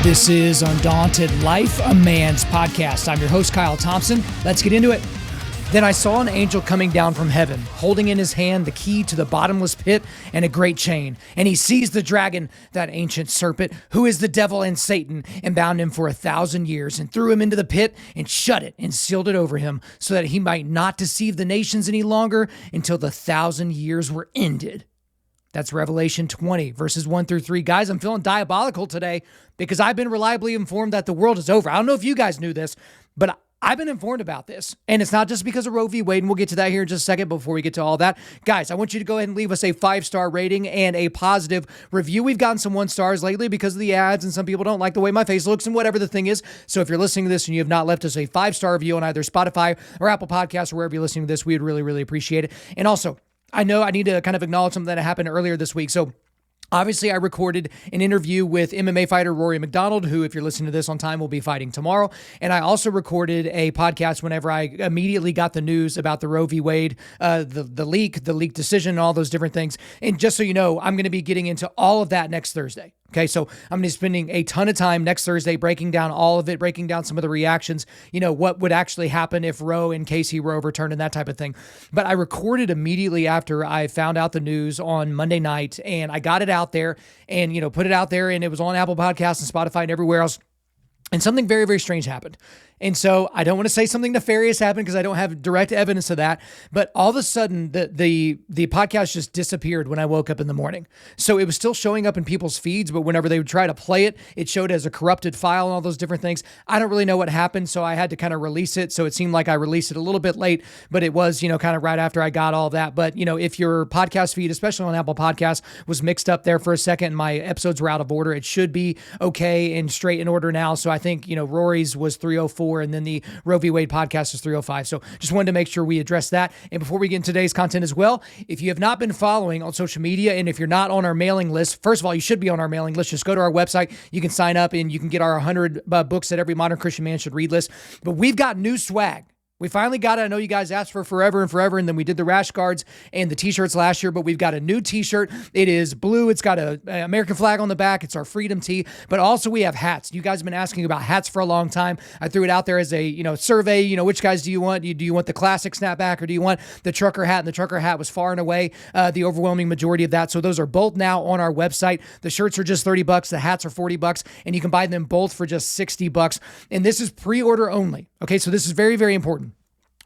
This is Undaunted.Life, a man's podcast. I'm your host, Kyle Thompson. Let's get into it. Then I saw an angel coming down from heaven, holding in his hand the key to the bottomless pit and a great chain. And he seized the dragon, that ancient serpent, who is the devil and Satan, and bound him for 1,000 years, and threw him into the pit and shut it and sealed it over him, so that he might not deceive the nations any longer until the 1,000 years were ended. That's Revelation 20, verses 1 through 3. Guys, I'm feeling diabolical today because I've been reliably informed that the world is over. I don't know if you guys knew this, but I've been informed about this. And it's not just because of Roe v. Wade, and we'll get to that here in just a second before we get to all that. Guys, I want you to go ahead and leave us a 5-star rating and a positive review. We've gotten some 1 stars lately because of the ads, and some people don't like the way my face looks and whatever the thing is. So if you're listening to this and you have not left us a 5-star review on either Spotify or Apple Podcasts or wherever you're listening to this, we would really, really appreciate it. And also, I know I need to kind of acknowledge something that happened earlier this week. So obviously, I recorded an interview with MMA fighter Rory McDonald, who, if you're listening to this on time, will be fighting tomorrow. And I also recorded a podcast whenever I immediately got the news about the Roe v. Wade, the leak decision, and all those different things. And just so you know, I'm going to be getting into all of that next Thursday. Okay, so I'm going to be spending a ton of time next Thursday breaking down all of it, breaking down some of the reactions, what would actually happen if Roe and Casey were overturned and that type of thing. But I recorded immediately after I found out the news on Monday night, and I got it out there and, put it out there, and it was on Apple Podcasts and Spotify and everywhere else. And something very, very strange happened. And so I don't want to say something nefarious happened because I don't have direct evidence of that. But all of a sudden, the podcast just disappeared when I woke up in the morning. So it was still showing up in people's feeds, but whenever they would try to play it, it showed as a corrupted file and all those different things. I don't really know what happened, so I had to kind of release it. So it seemed like I released it a little bit late, but it was, kind of right after I got all that. But, if your podcast feed, especially on Apple Podcasts, was mixed up there for a second and my episodes were out of order, it should be okay and straight in order now. So I think, Rory's was 304 and then the Roe v. Wade podcast is 305. So just wanted to make sure we address that. And before we get into today's content as well, if you have not been following on social media, and if you're not on our mailing list, first of all, you should be on our mailing list. Just go to our website. You can sign up and you can get our 100 books that every modern Christian man should read list. But we've got new swag. We finally got it. I know you guys asked for forever, and then we did the rash guards and the t-shirts last year, but we've got a new t-shirt. It is blue. It's got an American flag on the back. It's our freedom tee, but also we have hats. You guys have been asking about hats for a long time. I threw it out there as a, survey, which guys do you want? Do you want the classic snapback or do you want the trucker hat? And the trucker hat was far and away the overwhelming majority of that. So those are both now on our website. The shirts are just $30. The hats are $40, and you can buy them both for just $60. And this is pre-order only. Okay. So this is very, very important.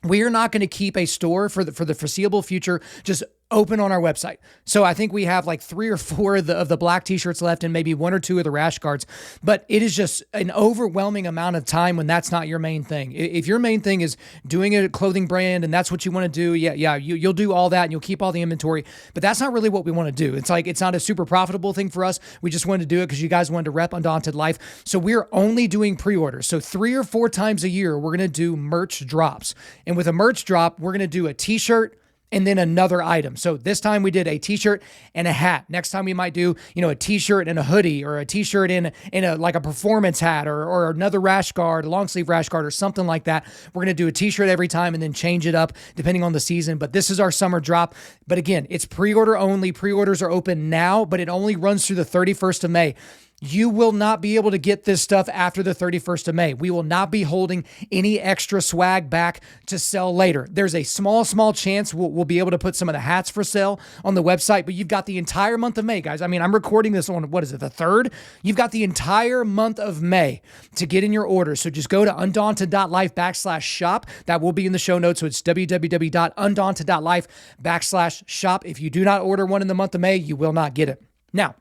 We are not going to keep a store for the foreseeable future just open on our website. So I think we have like 3 or 4 of the black t-shirts left and maybe 1 or 2 of the rash guards, but it is just an overwhelming amount of time when that's not your main thing. If your main thing is doing a clothing brand and that's what you want to do, you'll do all that and you'll keep all the inventory, but that's not really what we want to do. It's not a super profitable thing for us. We just wanted to do it because you guys wanted to rep Undaunted Life. So we're only doing pre-orders. So 3 or 4 times a year, we're going to do merch drops. And with a merch drop, we're going to do a t-shirt and then another item. So this time we did a t-shirt and a hat. Next time we might do, a t-shirt and a hoodie, or a t-shirt in a like a performance hat, or another rash guard, a long sleeve rash guard, or something like that. We're going to do a t-shirt every time and then change it up depending on the season. But this is our summer drop. But again, it's pre-order only. Pre-orders are open now, but it only runs through the 31st of May. You will not be able to get this stuff after the 31st of May. We will not be holding any extra swag back to sell later. There's a small chance we'll be able to put some of the hats for sale on the website, but you've got the entire month of May, guys. I mean, I'm recording this on, the 3rd? You've got the entire month of May to get in your order. So just go to Undaunted.Life/shop. That will be in the show notes. So it's www.Undaunted.Life/shop. If you do not order one in the month of May, you will not get it. Now,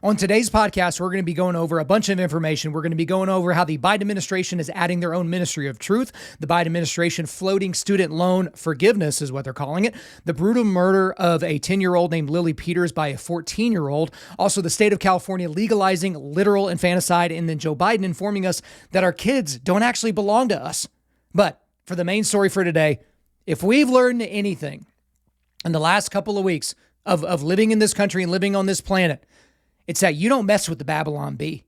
on today's podcast, we're going to be going over a bunch of information. We're going to be going over how the Biden administration is adding their own ministry of truth. The Biden administration floating student loan forgiveness is what they're calling it. The brutal murder of a 10-year-old named Lily Peters by a 14-year-old. Also, the state of California legalizing literal infanticide. And then Joe Biden informing us that our kids don't actually belong to us. But for the main story for today, if we've learned anything in the last couple of weeks of living in this country and living on this planet, It's that you don't mess with the Babylon Bee.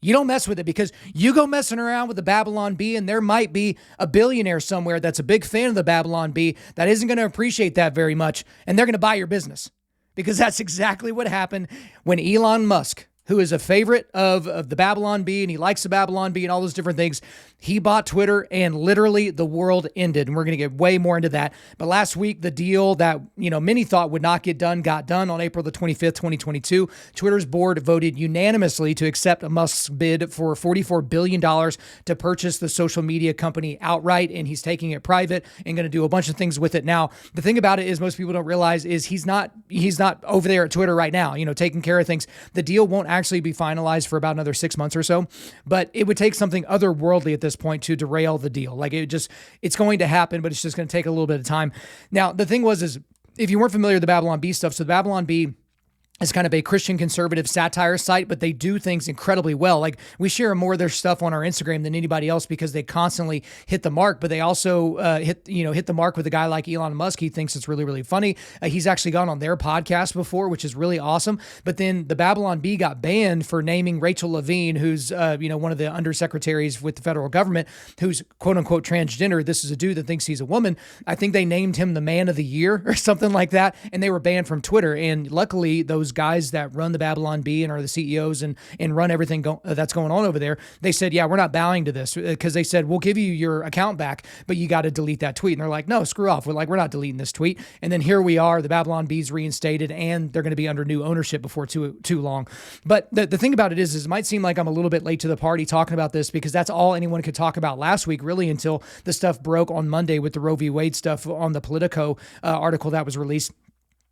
You don't mess with it, because you go messing around with the Babylon Bee, and there might be a billionaire somewhere that's a big fan of the Babylon Bee that isn't going to appreciate that very much, and they're going to buy your business, because that's exactly what happened when Elon Musk, who is a favorite of the Babylon Bee, and he likes the Babylon Bee and all those different things, he bought Twitter, and literally the world ended. And we're going to get way more into that. But last week, the deal that, many thought would not get done, got done on April the 25th, 2022. Twitter's board voted unanimously to accept Musk's bid for $44 billion to purchase the social media company outright. And he's taking it private and going to do a bunch of things with it. Now, the thing about it is, most people don't realize is he's not over there at Twitter right now, taking care of things. The deal won't actually be finalized for about another 6 months or so, but it would take something otherworldly at this point to derail the deal. Like, it's going to happen, but it's just going to take a little bit of time. Now, the thing is if you weren't familiar with the Babylon Bee stuff, so the Babylon Bee is kind of a Christian conservative satire site, but they do things incredibly well. Like, we share more of their stuff on our Instagram than anybody else because they constantly hit the mark, but they also hit the mark with a guy like Elon Musk. He thinks it's really, really funny. He's actually gone on their podcast before, which is really awesome. But then the Babylon Bee got banned for naming Rachel Levine, who's one of the undersecretaries with the federal government, who's quote unquote transgender. This is a dude that thinks he's a woman. I think they named him the Man of the Year or something like that, and they were banned from Twitter. And luckily, those guys that run the Babylon Bee and are the CEOs and run everything that's going on over there, they said, yeah, we're not bowing to this, because they said, we'll give you your account back, but you got to delete that tweet. And they're like, no, screw off. We're not deleting this tweet. And then here we are, the Babylon Bee's reinstated, and they're going to be under new ownership before too long. But the thing about it is it might seem like I'm a little bit late to the party talking about this, because that's all anyone could talk about last week, really, until the stuff broke on Monday with the Roe v. Wade stuff on the Politico article that was released.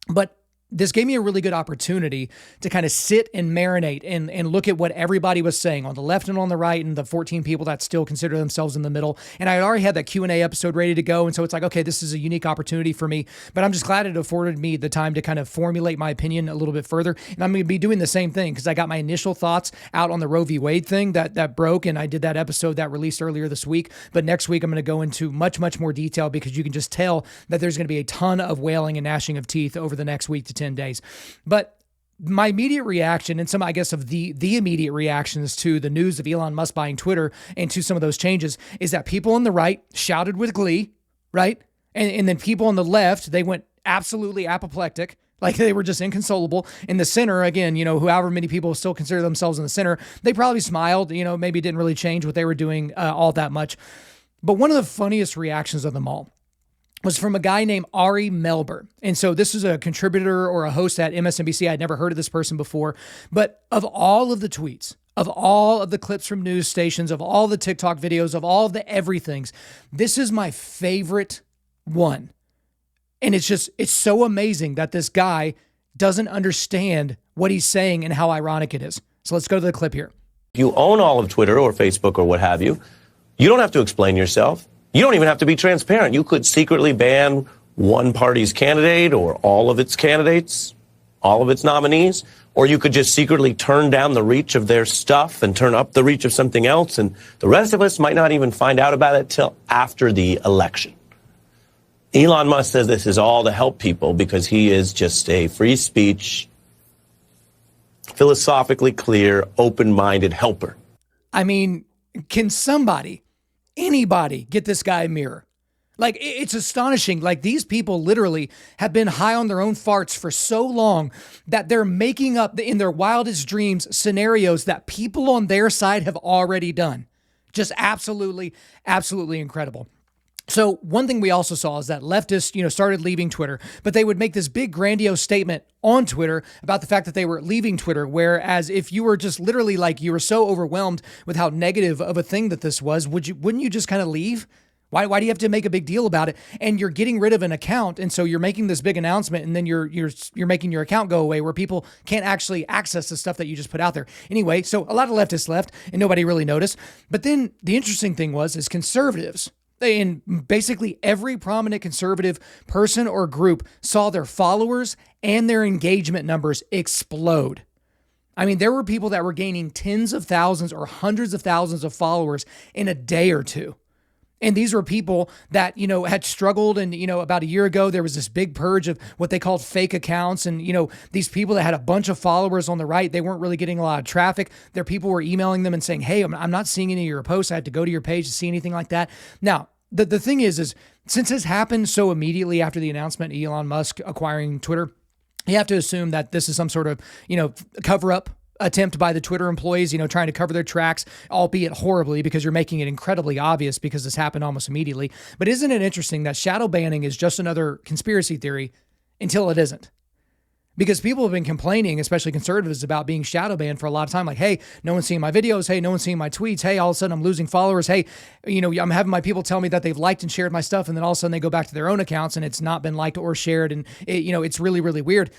But this gave me a really good opportunity to kind of sit and marinate and look at what everybody was saying on the left and on the right, and the 14 people that still consider themselves in the middle. And I already had that Q&A episode ready to go. And so it's like, okay, this is a unique opportunity for me, but I'm just glad it afforded me the time to kind of formulate my opinion a little bit further. And I'm going to be doing the same thing, because I got my initial thoughts out on the Roe v. Wade thing that broke. And I did that episode that released earlier this week. But next week, I'm going to go into much, much more detail, because you can just tell that there's going to be a ton of wailing and gnashing of teeth over the next week to 10 days. But my immediate reaction, and some, I guess, of the immediate reactions to the news of Elon Musk buying Twitter and to some of those changes, is that people on the right shouted with glee, right? And then people on the left, they went absolutely apoplectic. Like, they were just inconsolable. In the center, again, however many people still consider themselves in the center, they probably smiled, maybe didn't really change what they were doing all that much. But one of the funniest reactions of them all was from a guy named Ari Melber. And so this is a contributor or a host at MSNBC. I'd never heard of this person before, but of all of the tweets, of all of the clips from news stations, of all the TikTok videos, of all of the everythings, this is my favorite one. And it's so amazing that this guy doesn't understand what he's saying and how ironic it is. So let's go to the clip here. You own all of Twitter or Facebook or what have you. You don't have to explain yourself. You don't even have to be transparent. You could secretly ban one party's candidate or all of its candidates, all of its nominees, or you could just secretly turn down the reach of their stuff and turn up the reach of something else, and the rest of us might not even find out about it till after the election. Elon Musk says this is all to help people because he is just a free speech, philosophically clear, open-minded helper. I mean, can anybody get this guy a mirror? Like, it's astonishing. Like, these people literally have been high on their own farts for so long that they're making up in their wildest dreams scenarios that people on their side have already done. Just absolutely, absolutely incredible. So one thing we also saw is that leftists, started leaving Twitter, but they would make this big grandiose statement on Twitter about the fact that they were leaving Twitter. Whereas if you were just literally like, you were so overwhelmed with how negative of a thing that this was, wouldn't you just kind of leave? Why do you have to make a big deal about it? And you're getting rid of an account. And so you're making this big announcement, and then you're making your account go away, where people can't actually access the stuff that you just put out there. Anyway, so a lot of leftists left and nobody really noticed. But then the interesting thing is conservatives, and basically every prominent conservative person or group, saw their followers and their engagement numbers explode. I mean, there were people that were gaining tens of thousands or hundreds of thousands of followers in a day or two. And these were people that, had struggled. And, about a year ago, there was this big purge of what they called fake accounts. And, these people that had a bunch of followers on the right, they weren't really getting a lot of traffic. Their people were emailing them and saying, hey, I'm not seeing any of your posts. I had to go to your page to see anything like that. Now, the thing is since this happened so immediately after the announcement of Elon Musk acquiring Twitter, you have to assume that this is some sort of, cover up attempt by the Twitter employees, trying to cover their tracks, albeit horribly, because you're making it incredibly obvious because this happened almost immediately. But isn't it interesting that shadow banning is just another conspiracy theory until it isn't? Because people have been complaining, especially conservatives, about being shadow banned for a lot of time. Like, hey, no one's seeing my videos. Hey, no one's seeing my tweets. Hey, all of a sudden I'm losing followers. Hey, I'm having my people tell me that they've liked and shared my stuff. And then all of a sudden they go back to their own accounts and it's not been liked or shared. And it's really, really weird.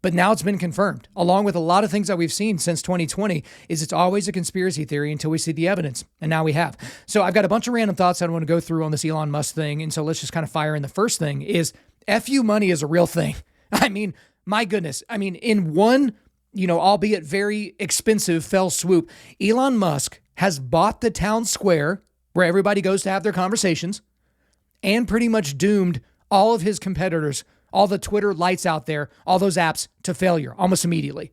But now it's been confirmed, along with a lot of things that we've seen since 2020, is it's always a conspiracy theory until we see the evidence. And now we have. So I've got a bunch of random thoughts I want to go through on this Elon Musk thing. And so let's just kind of fire in. The first thing is FU money is a real thing. I mean, my goodness. I mean, in one, albeit very expensive fell swoop, Elon Musk has bought the town square where everybody goes to have their conversations and pretty much doomed all of his competitors, all the Twitter lights out there, all those apps to failure almost immediately.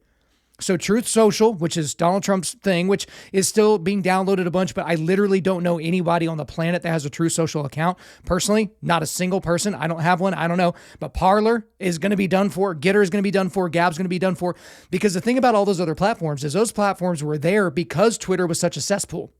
So Truth Social, which is Donald Trump's thing, which is still being downloaded a bunch, but I literally don't know anybody on the planet that has a Truth Social account. Personally, not a single person. I don't have one. I don't know. But Parler is going to be done for. Getter is going to be done for. Gab's going to be done for. Because the thing about all those other platforms is those platforms were there because Twitter was such a cesspool.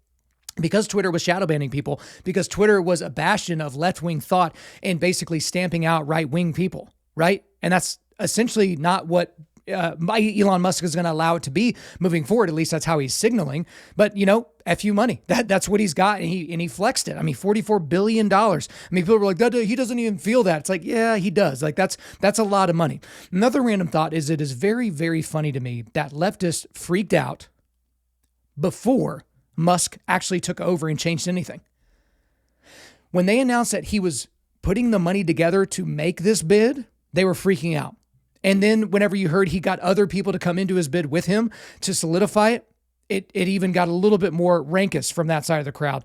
Because Twitter was shadow banning people, because Twitter was a bastion of left-wing thought and basically stamping out right-wing people, right? And that's essentially not what Elon Musk is going to allow it to be moving forward. At least that's how he's signaling. But, FU money, that's what he's got. And he flexed it. I mean, $44 billion. I mean, people were like, he doesn't even feel that. It's like, yeah, he does. Like that's a lot of money. Another random thought is it is very, very funny to me that leftists freaked out before Musk actually took over and changed anything. When they announced that he was putting the money together to make this bid, they were freaking out. And then whenever you heard he got other people to come into his bid with him to solidify it, it even got a little bit more rankus from that side of the crowd.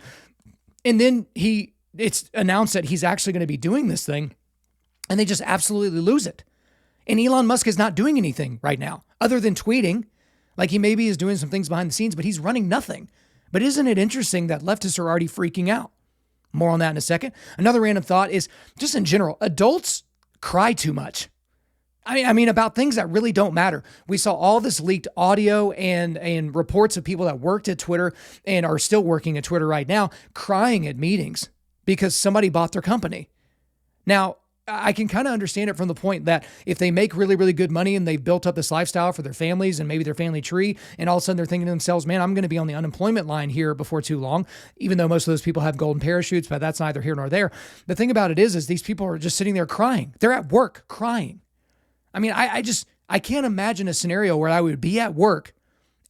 And then it's announced that he's actually going to be doing this thing, and they just absolutely lose it. And Elon Musk is not doing anything right now other than tweeting. Like he maybe is doing some things behind the scenes, but he's running nothing. But isn't it interesting that leftists are already freaking out? More on that in a second. Another random thought is just in general, adults cry too much. I mean, about things that really don't matter. We saw all this leaked audio and reports of people that worked at Twitter and are still working at Twitter right now, crying at meetings because somebody bought their company. Now, I can kind of understand it from the point that if they make really, really good money and they've built up this lifestyle for their families and maybe their family tree, and all of a sudden they're thinking to themselves, man, I'm going to be on the unemployment line here before too long, even though most of those people have golden parachutes, but that's neither here nor there. The thing about it is these people are just sitting there crying. They're at work crying. I mean, I can't imagine a scenario where I would be at work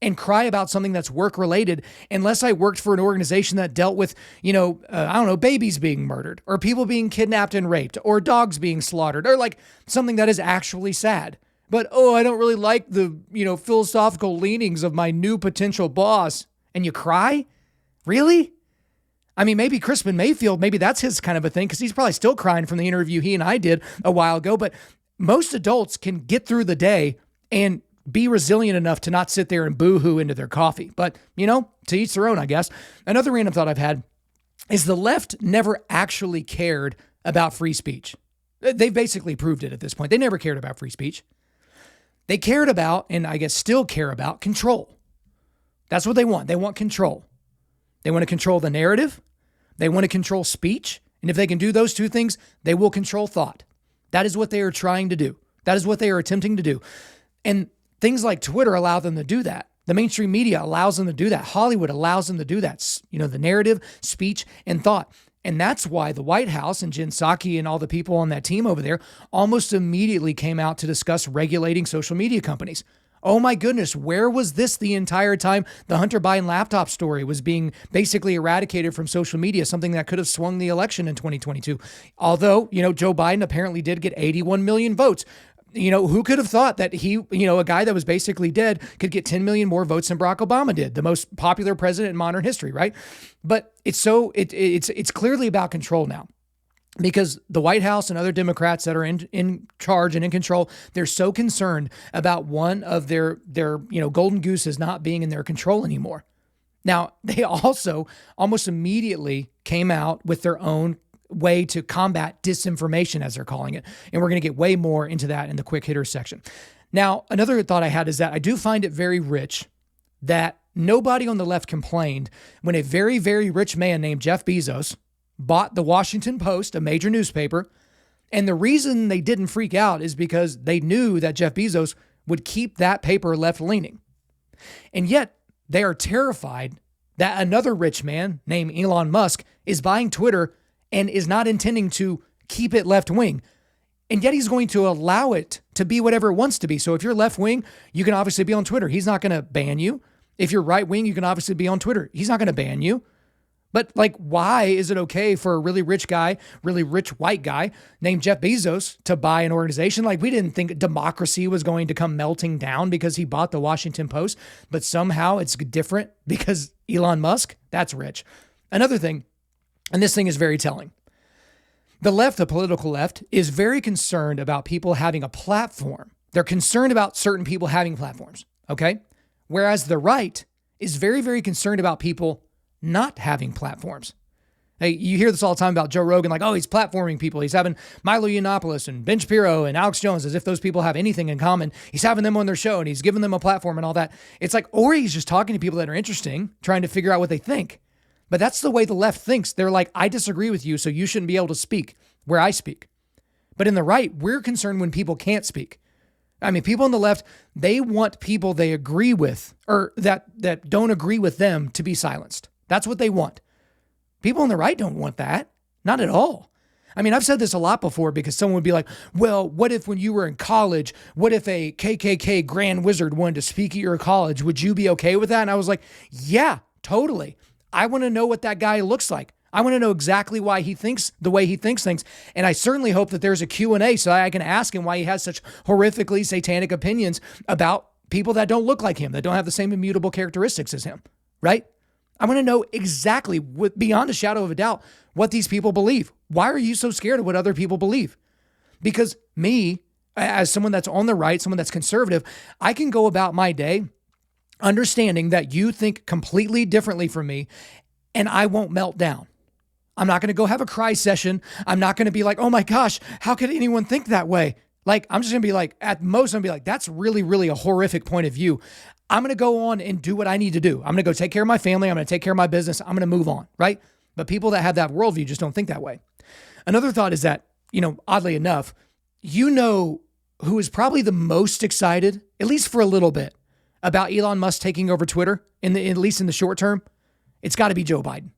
and cry about something that's work related unless I worked for an organization that dealt with, babies being murdered or people being kidnapped and raped or dogs being slaughtered or like something that is actually sad. But, I don't really like the, philosophical leanings of my new potential boss. And you cry? Really? I mean, maybe Crispin Mayfield, maybe that's his kind of a thing because he's probably still crying from the interview he and I did a while ago. But most adults can get through the day and be resilient enough to not sit there and boo-hoo into their coffee. But, to each their own, I guess. Another random thought I've had is the left never actually cared about free speech. They've basically proved it at this point. They never cared about free speech. They cared about, and I guess still care about, control. That's what they want. They want control. They want to control the narrative. They want to control speech. And if they can do those two things, they will control thought. That is what they are trying to do. That is what they are attempting to do. And things like Twitter allow them to do that. The mainstream media allows them to do that. Hollywood allows them to do that. The narrative, speech, and thought. And that's why the White House and Jen Psaki and all the people on that team over there almost immediately came out to discuss regulating social media companies. Oh my goodness, where was this the entire time the Hunter Biden laptop story was being basically eradicated from social media, something that could have swung the election in 2022? Although, Joe Biden apparently did get 81 million votes. Who could have thought that a guy that was basically dead could get 10 million more votes than Barack Obama did, the most popular president in modern history, right? But it's clearly about control now, because the White House and other Democrats that are in charge and in control, they're so concerned about one of their golden gooses not being in their control anymore. Now, they also almost immediately came out with their own way to combat disinformation, as they're calling it. And we're going to get way more into that in the quick hitter section. Now, another thought I had is that I do find it very rich that nobody on the left complained when a very, very rich man named Jeff Bezos bought the Washington Post, a major newspaper. And the reason they didn't freak out is because they knew that Jeff Bezos would keep that paper left-leaning. And yet they are terrified that another rich man named Elon Musk is buying Twitter and is not intending to keep it left-wing. And yet he's going to allow it to be whatever it wants to be. So if you're left-wing, you can obviously be on Twitter. He's not going to ban you. If you're right-wing, you can obviously be on Twitter. He's not going to ban you. But why is it okay for a really rich guy, really rich white guy named Jeff Bezos to buy an organization? We didn't think democracy was going to come melting down because he bought the Washington Post, but somehow it's different because Elon Musk, that's rich. Another thing, and this thing is very telling. The left, the political left, is very concerned about people having a platform. They're concerned about certain people having platforms, okay? Whereas the right is very, very concerned about people not having platforms. Hey, you hear this all the time about Joe Rogan, he's platforming people. He's having Milo Yiannopoulos and Ben Shapiro and Alex Jones as if those people have anything in common. He's having them on their show and he's giving them a platform and all that. It's or he's just talking to people that are interesting, trying to figure out what they think. But that's the way the left thinks. They're I disagree with you, so you shouldn't be able to speak where I speak. But in the right, we're concerned when people can't speak. People on the left, they want people they agree with or that don't agree with them to be silenced. That's what they want. People on the right don't want that. Not at all. I've said this a lot before because someone would be like, well, what if when you were in college, what if a KKK grand wizard wanted to speak at your college? Would you be okay with that? And I was like, yeah, totally. I want to know what that guy looks like. I want to know exactly why he thinks the way he thinks things. And I certainly hope that there's a Q&A so I can ask him why he has such horrifically satanic opinions about people that don't look like him, that don't have the same immutable characteristics as him, right? I want to know exactly, beyond a shadow of a doubt, what these people believe. Why are you so scared of what other people believe? Because me, as someone that's on the right, someone that's conservative, I can go about my day understanding that you think completely differently from me, and I won't melt down. I'm not going to go have a cry session. I'm not going to be like, oh my gosh, how could anyone think that way? I'm just going to be at most, I'm going to be that's really, really a horrific point of view. I'm going to go on and do what I need to do. I'm going to go take care of my family. I'm going to take care of my business. I'm going to move on, right? But people that have that worldview just don't think that way. Another thought is that, oddly enough, who is probably the most excited, at least for a little bit, about Elon Musk taking over Twitter, at least in the short term? It's got to be Joe Biden.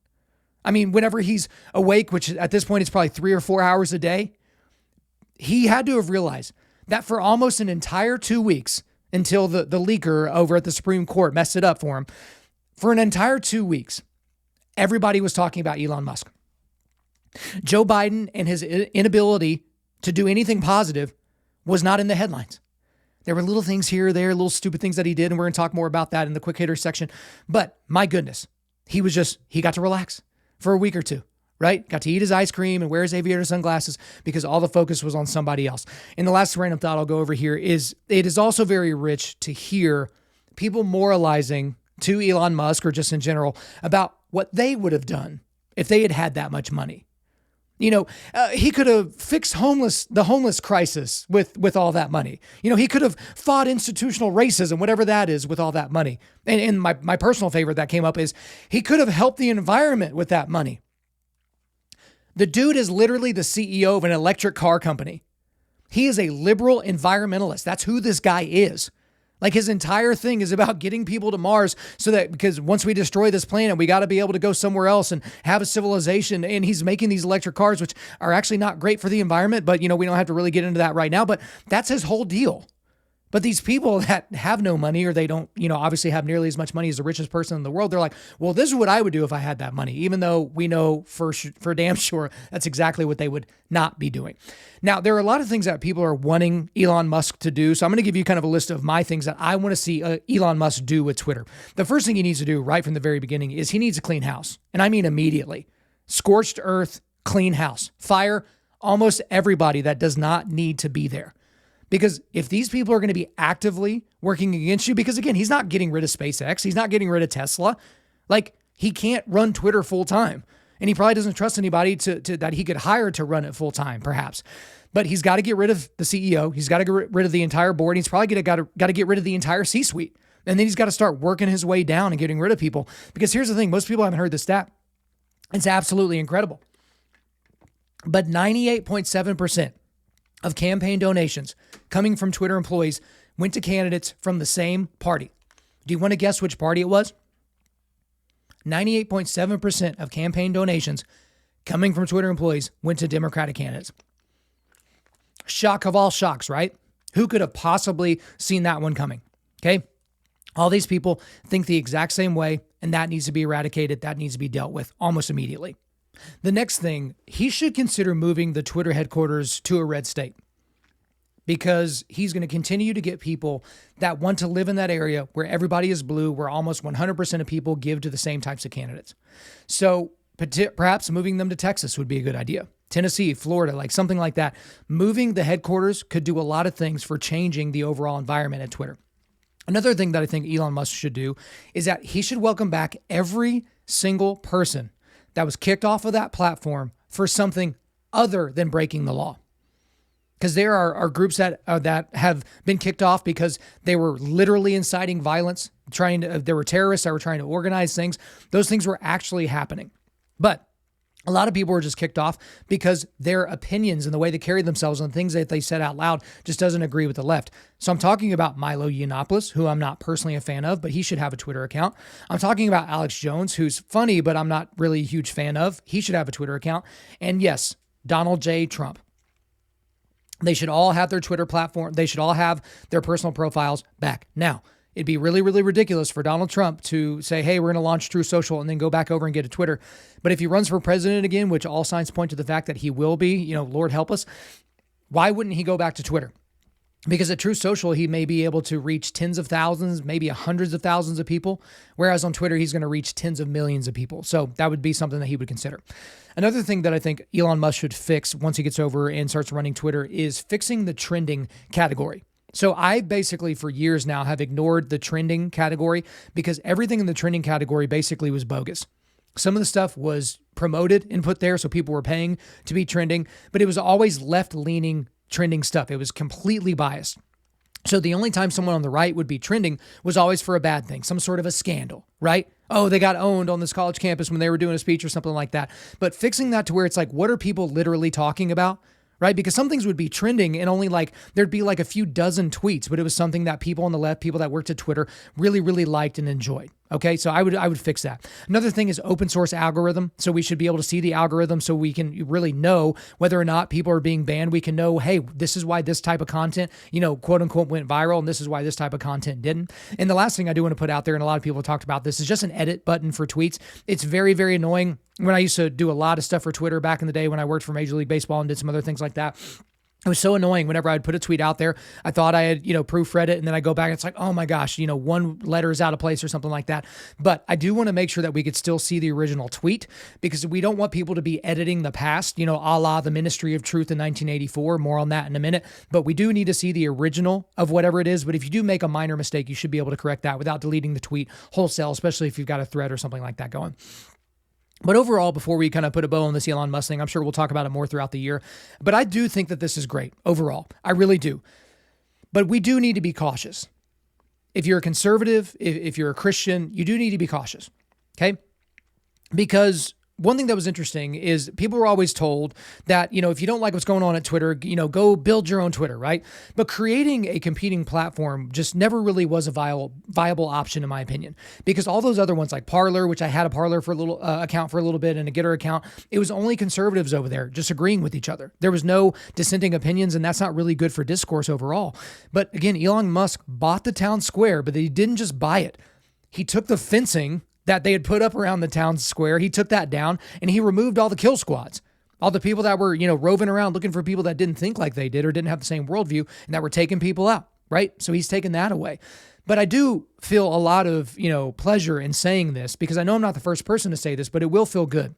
Whenever he's awake, which at this point is probably 3 or 4 hours a day, he had to have realized that for almost an entire 2 weeks, until the leaker over at the Supreme Court messed it up for him, for an entire 2 weeks, everybody was talking about Elon Musk. Joe Biden and his inability to do anything positive was not in the headlines. There were little things here or there, little stupid things that he did, and we're going to talk more about that in the quick hitter section. But my goodness, he got to relax for a week or two, right? Got to eat his ice cream and wear his aviator sunglasses because all the focus was on somebody else. And the last random thought I'll go over here is it is also very rich to hear people moralizing to Elon Musk or just in general about what they would have done if they had had that much money. He could have fixed the homeless crisis with all that money. He could have fought institutional racism, whatever that is, with all that money. And my personal favorite that came up is he could have helped the environment with that money. The dude is literally the CEO of an electric car company. He is a liberal environmentalist. That's who this guy is. His entire thing is about getting people to Mars because once we destroy this planet, we got to be able to go somewhere else and have a civilization. And he's making these electric cars, which are actually not great for the environment, but we don't have to really get into that right now. But that's his whole deal. But these people that have no money, or they don't, obviously have nearly as much money as the richest person in the world, they're like, well, this is what I would do if I had that money, even though we know for damn sure that's exactly what they would not be doing. Now, there are a lot of things that people are wanting Elon Musk to do. So I'm going to give you kind of a list of my things that I want to see Elon Musk do with Twitter. The first thing he needs to do right from the very beginning is he needs a clean house. And I mean immediately. Scorched earth, clean house. Fire almost everybody that does not need to be there. Because if these people are going to be actively working against you, because again, he's not getting rid of SpaceX. He's not getting rid of Tesla. Like, he can't run Twitter full time. And he probably doesn't trust anybody to that he could hire to run it full time, perhaps. But he's got to get rid of the CEO. He's got to get rid of the entire board. He's probably got to get rid of the entire C-suite. And then he's got to start working his way down and getting rid of people. Because here's the thing. Most people haven't heard this stat. It's absolutely incredible. But 98.7% of campaign donations coming from Twitter employees went to candidates from the same party. Do you want to guess which party it was? 98.7% of campaign donations coming from Twitter employees went to Democratic candidates. Shock of all shocks, right? Who could have possibly seen that one coming? Okay. All these people think the exact same way, and that needs to be eradicated. That needs to be dealt with almost immediately. The next thing, he should consider moving the Twitter headquarters to a red state, because he's going to continue to get people that want to live in that area where everybody is blue, where almost 100% of people give to the same types of candidates. So perhaps moving them to Texas would be a good idea. Tennessee, Florida, like something like that. Moving the headquarters could do a lot of things for changing the overall environment at Twitter. Another thing that I think Elon Musk should do is that he should welcome back every single person that was kicked off of that platform for something other than breaking the law. Because there are groups that have been kicked off because they were literally inciting violence, there were terrorists that were trying to organize things. Those things were actually happening. But a lot of people were just kicked off because their opinions and the way they carry themselves and the things that they said out loud just doesn't agree with the left. So I'm talking about Milo Yiannopoulos, who I'm not personally a fan of, but he should have a Twitter account. I'm talking about Alex Jones, who's funny, but I'm not really a huge fan of. He should have a Twitter account. And yes, Donald J. Trump. They should all have their Twitter platform. They should all have their personal profiles back. Now, it'd be really, really ridiculous for Donald Trump to say, hey, we're going to launch True Social and then go back over and get a Twitter. But if he runs for president again, which all signs point to the fact that he will be, Lord help us, why wouldn't he go back to Twitter? Because at True Social, he may be able to reach tens of thousands, maybe hundreds of thousands of people, whereas on Twitter, he's going to reach tens of millions of people. So that would be something that he would consider. Another thing that I think Elon Musk should fix once he gets over and starts running Twitter is fixing the trending category. So I basically for years now have ignored the trending category because everything in the trending category basically was bogus. Some of the stuff was promoted and put there, so people were paying to be trending, but it was always left-leaning trending stuff. It was completely biased. So the only time someone on the right would be trending was always for a bad thing, some sort of a scandal, right? Oh, they got owned on this college campus when they were doing a speech or something like that. But fixing that to where it's like, what are people literally talking about? Right? Because some things would be trending and only there'd be a few dozen tweets, but it was something that people on the left, people that worked at Twitter really, really liked and enjoyed. Okay. So I would fix that. Another thing is open source algorithm. So we should be able to see the algorithm so we can really know whether or not people are being banned. We can know, hey, this is why this type of content, quote unquote went viral. And this is why this type of content didn't. And the last thing I do want to put out there, and a lot of people have talked about this, is just an edit button for tweets. It's very, very annoying. When I used to do a lot of stuff for Twitter back in the day when I worked for Major League Baseball and did some other things like that, it was so annoying whenever I'd put a tweet out there. I thought I had, proofread it, and then I go back and it's like, oh my gosh, one letter is out of place or something like that. But I do want to make sure that we could still see the original tweet because we don't want people to be editing the past, a la the Ministry of Truth in 1984. More on that in a minute. But we do need to see the original of whatever it is. But if you do make a minor mistake, you should be able to correct that without deleting the tweet wholesale, especially if you've got a thread or something like that going. But overall, before we kind of put a bow on this Elon Musk thing, I'm sure we'll talk about it more throughout the year. But I do think that this is great overall. I really do. But we do need to be cautious. If you're a conservative, if you're a Christian, you do need to be cautious. Okay? Because one thing that was interesting is people were always told that, if you don't like what's going on at Twitter, go build your own Twitter, right? But creating a competing platform just never really was a viable option, in my opinion, because all those other ones like Parler, which I had a Parler for a little account for a little bit and a Getter account, it was only conservatives over there just agreeing with each other. There was no dissenting opinions, and that's not really good for discourse overall. But again, Elon Musk bought the town square, but he didn't just buy it. He took the fencing that they had put up around the town square. He took that down and he removed all the kill squads, all the people that were, roving around looking for people that didn't think like they did or didn't have the same worldview and that were taking people out, right? So he's taken that away. But I do feel a lot of, pleasure in saying this because I know I'm not the first person to say this, but it will feel good.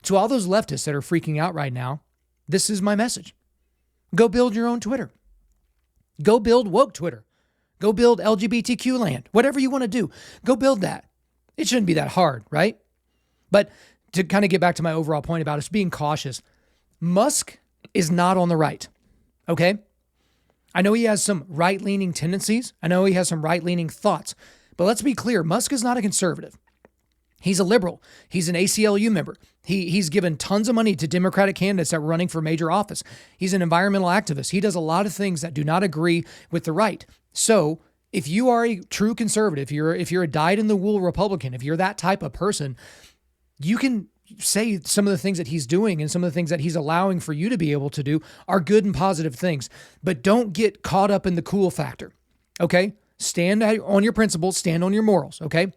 To all those leftists that are freaking out right now, this is my message. Go build your own Twitter. Go build woke Twitter. Go build LGBTQ land. Whatever you want to do, go build that. It shouldn't be that hard, right? But to kind of get back to my overall point about us being cautious, Musk is not on the right, okay? I know he has some right-leaning tendencies. I know he has some right-leaning thoughts. But let's be clear, Musk is not a conservative. He's a liberal. He's an ACLU member. He's given tons of money to Democratic candidates that were running for major office. He's an environmental activist. He does a lot of things that do not agree with the right. So if you are a true conservative, if you're a dyed-in-the-wool Republican, if you're that type of person, you can say some of the things that he's doing and some of the things that he's allowing for you to be able to do are good and positive things. But don't get caught up in the cool factor, okay? Stand on your principles, stand on your morals, okay?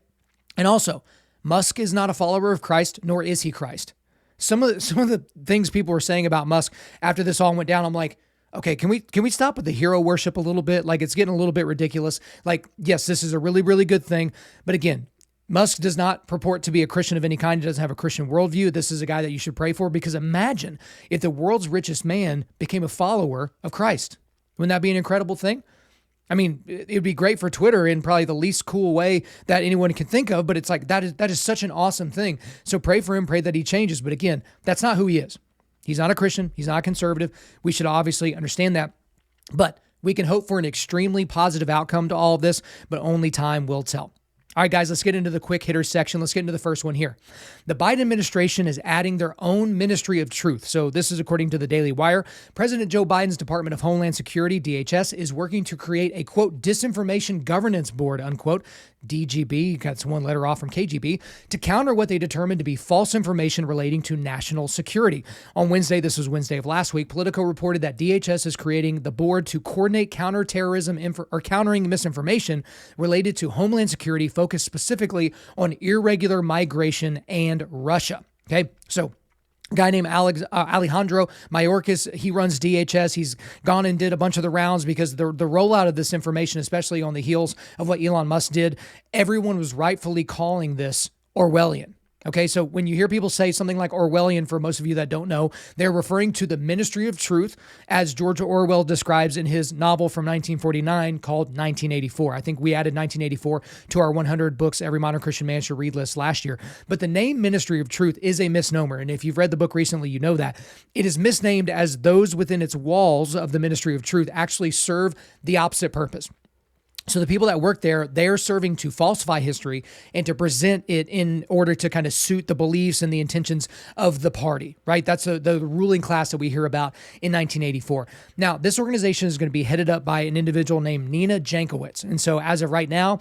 And also, Musk is not a follower of Christ, nor is he Christ. Some of the things people were saying about Musk after this all went down, I'm like, okay, can we stop with the hero worship a little bit? Like, it's getting a little bit ridiculous. Like, yes, this is a really, really good thing. But again, Musk does not purport to be a Christian of any kind. He doesn't have a Christian worldview. This is a guy that you should pray for, because imagine if the world's richest man became a follower of Christ. Wouldn't that be an incredible thing? I mean, it would be great for Twitter in probably the least cool way that anyone can think of, but it's like, that is such an awesome thing. So pray for him, pray that he changes. But again, that's not who he is. He's not a Christian. He's not a conservative. We should obviously understand that. But we can hope for an extremely positive outcome to all of this, but only time will tell. All right, guys, let's get into the quick hitter section. Let's get into the first one here. The Biden administration is adding their own Ministry of Truth. So this is according to the Daily Wire. President Joe Biden's Department of Homeland Security, DHS, is working to create a, quote, disinformation governance board, unquote, DGB, that's one letter off from KGB, to counter what they determined to be false information relating to national security. On Wednesday, this was Wednesday of last week, Politico reported that DHS is creating the board to coordinate counterterrorism or countering misinformation related to Homeland Security, focused specifically on irregular migration and Russia. Okay, so a guy named Alejandro Mayorkas, he runs DHS. He's gone and did a bunch of the rounds because the rollout of this information, especially on the heels of what Elon Musk did, everyone was rightfully calling this Orwellian. Okay, so when you hear people say something like Orwellian, for most of you that don't know, they're referring to the Ministry of Truth, as George Orwell describes in his novel from 1949 called 1984. I think we added 1984 to our 100 books every modern Christian man should read list last year. But the name Ministry of Truth is a misnomer. And if you've read the book recently, you know that. It is misnamed as those within its walls of the Ministry of Truth actually serve the opposite purpose. So the people that work there, they're serving to falsify history and to present it in order to kind of suit the beliefs and the intentions of the party, right? That's the ruling class that we hear about in 1984. Now, this organization is going to be headed up by an individual named Nina Jankowicz. And so as of right now,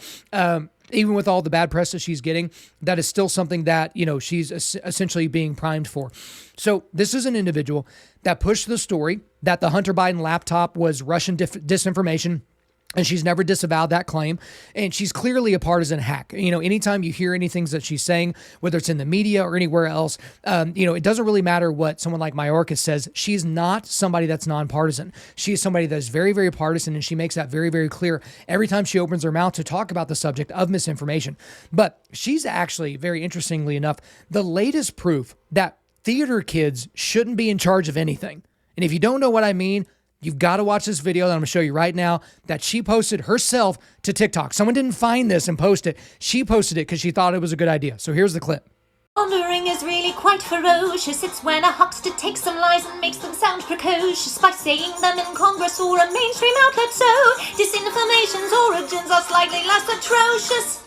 even with all the bad press that she's getting, that is still something that, she's essentially being primed for. So this is an individual that pushed the story that the Hunter Biden laptop was Russian disinformation. And she's never disavowed that claim. And she's clearly a partisan hack. Anytime you hear anything that she's saying, whether it's in the media or anywhere else, it doesn't really matter what someone like Mayorkas says. She's not somebody that's nonpartisan. She is somebody that is very, very partisan. And she makes that very, very clear every time she opens her mouth to talk about the subject of misinformation. But she's actually, very interestingly enough, the latest proof that theater kids shouldn't be in charge of anything. And if you don't know what I mean, you've got to watch this video that I'm going to show you right now that she posted herself to TikTok. Someone didn't find this and post it. She posted it because she thought it was a good idea. So here's the clip. Pondering is really quite ferocious. It's when a huckster takes some lies and makes them sound precocious by saying them in Congress or a mainstream outlet. So disinformation's origins are slightly less atrocious.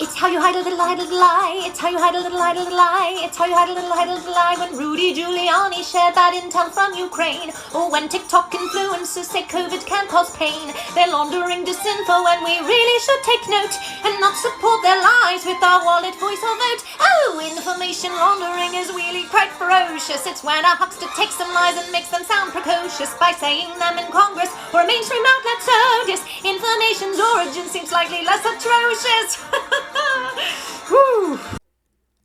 It's how you hide a little lie. It's how you hide a little lie. It's how you hide a little lie. When Rudy Giuliani shared bad intel from Ukraine, or when TikTok influencers say COVID can cause pain. They're laundering disinfo and we really should take note and not support their lies with our wallet, voice or vote. Oh, information laundering is really quite ferocious. It's when a huckster takes some lies and makes them sound precocious by saying them in Congress or a mainstream outlet. So disinformation's origin seems slightly less atrocious. Whew.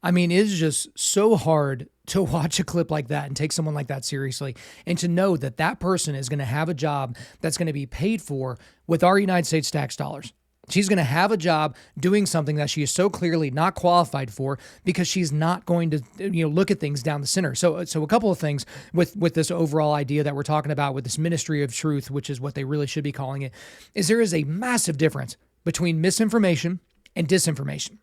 I mean, it is just so hard to watch a clip like that and take someone like that seriously, and to know that that person is going to have a job that's going to be paid for with our United States tax dollars. She's going to have a job doing something that she is so clearly not qualified for because she's not going to, look at things down the center. So a couple of things with this overall idea that we're talking about with this ministry of truth, which is what they really should be calling it, is there is a massive difference between misinformation and disinformation.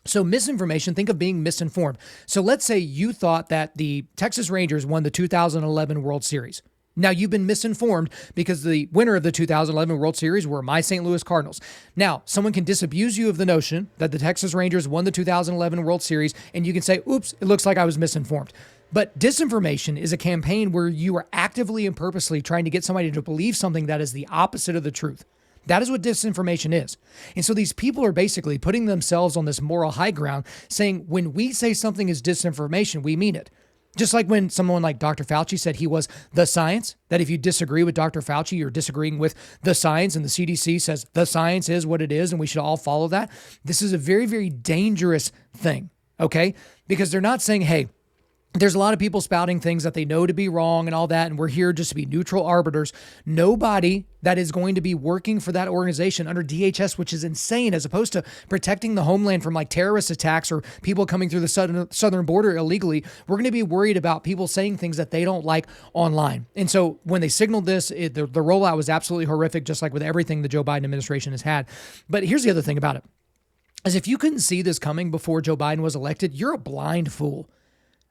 So misinformation, think of being misinformed. So let's say you thought that the Texas Rangers won the 2011 World Series. Now, you've been misinformed because the winner of the 2011 World Series were my St. Louis Cardinals. Now, someone can disabuse you of the notion that the Texas Rangers won the 2011 World Series, and you can say, oops, it looks like I was misinformed. But disinformation is a campaign where you are actively and purposely trying to get somebody to believe something that is the opposite of the truth. That is what disinformation is. And so these people are basically putting themselves on this moral high ground, saying when we say something is disinformation, we mean it. Just like when someone like Dr. Fauci said he was the science, that if you disagree with Dr. Fauci, you're disagreeing with the science, and the CDC says the science is what it is and we should all follow that. This is a very, very dangerous thing, okay? Because they're not saying, hey, there's a lot of people spouting things that they know to be wrong and all that, and we're here just to be neutral arbiters. Nobody that is going to be working for that organization under DHS, which is insane, as opposed to protecting the homeland from like terrorist attacks or people coming through the southern border illegally, we're going to be worried about people saying things that they don't like online. And so when they signaled this, the rollout was absolutely horrific, just like with everything the Joe Biden administration has had. But here's the other thing about it, is if you couldn't see this coming before Joe Biden was elected, you're a blind fool.